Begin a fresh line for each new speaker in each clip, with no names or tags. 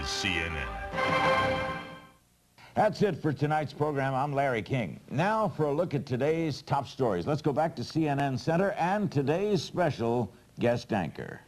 is CNN.
That's it for tonight's program. I'm Larry King. Now for a look at today's top stories. Let's go back to CNN Center and today's special guest anchor.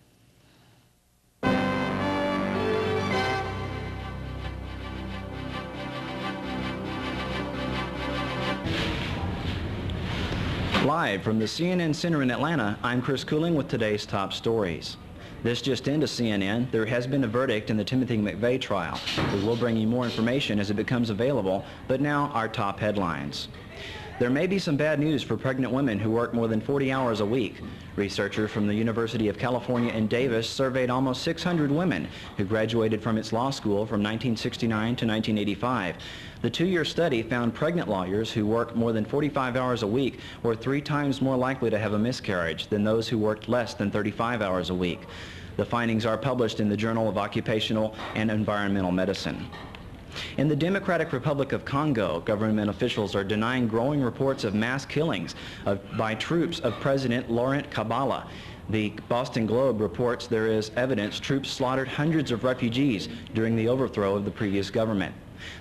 Live from the CNN Center in Atlanta, I'm Chris Cooling with today's top stories. This just into CNN, there has been a verdict in the Timothy McVeigh trial. We will bring you more information as it becomes available, but now our top headlines. There may be some bad news for pregnant women who work more than 40 hours a week. Researchers from the University of California in Davis surveyed almost 600 women who graduated from its law school from 1969 to 1985. The two-year study found pregnant lawyers who worked more than 45 hours a week were 3 times more likely to have a miscarriage than those who worked less than 35 hours a week. The findings are published in the Journal of Occupational and Environmental Medicine. In the Democratic Republic of Congo, government officials are denying growing reports of mass killings by troops of President Laurent Kabila. The Boston Globe reports there is evidence troops slaughtered hundreds of refugees during the overthrow of the previous government.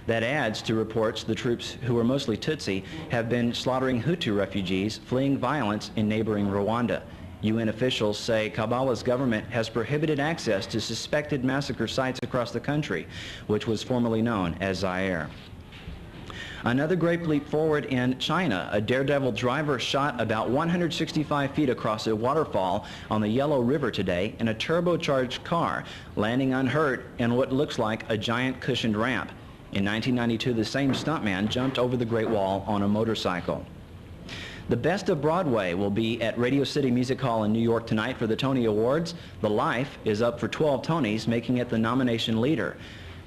That adds to reports the troops, who are mostly Tutsi, have been slaughtering Hutu refugees fleeing violence in neighboring Rwanda. UN officials say Kabila's government has prohibited access to suspected massacre sites across the country, which was formerly known as Zaire. Another great leap forward in China. A daredevil driver shot about 165 feet across a waterfall on the Yellow River today in a turbocharged car, landing unhurt in what looks like a giant cushioned ramp. In 1992, the same stuntman jumped over the Great Wall on a motorcycle. The Best of Broadway will be at Radio City Music Hall in New York tonight for the Tony Awards. The Life is up for 12 Tonys, making it the nomination leader.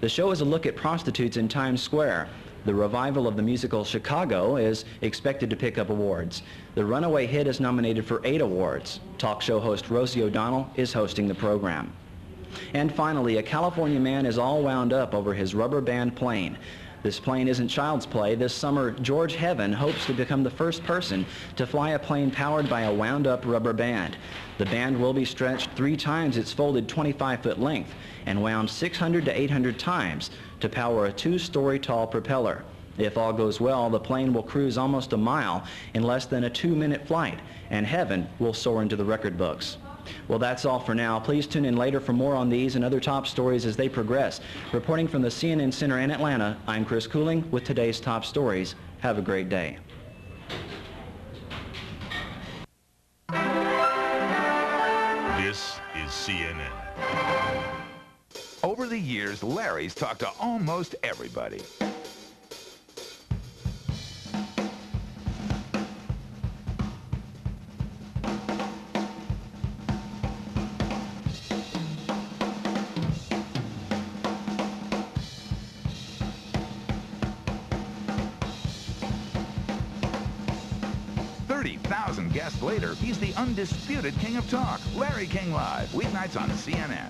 The show is a look at prostitutes in Times Square. The revival of the musical Chicago is expected to pick up awards. The runaway hit is nominated for 8 awards. Talk show host Rosie O'Donnell is hosting the program. And finally, a California man is all wound up over his rubber band plane. This plane isn't child's play. This summer, George Heaven hopes to become the first person to fly a plane powered by a wound-up rubber band. The band will be stretched 3 times its folded 25-foot length and wound 600 to 800 times to power a 2-story tall propeller. If all goes well, the plane will cruise almost a mile in less than a 2-minute flight, and Heaven will soar into the record books. Well, that's all for now. Please tune in later for more on these and other top stories as they progress. Reporting from the CNN Center in Atlanta, I'm Chris Cooling with today's top stories. Have a great day.
This is CNN.
Over the years, Larry's talked to almost everybody. Guests later, he's the undisputed king of talk. Larry King Live, weeknights on CNN.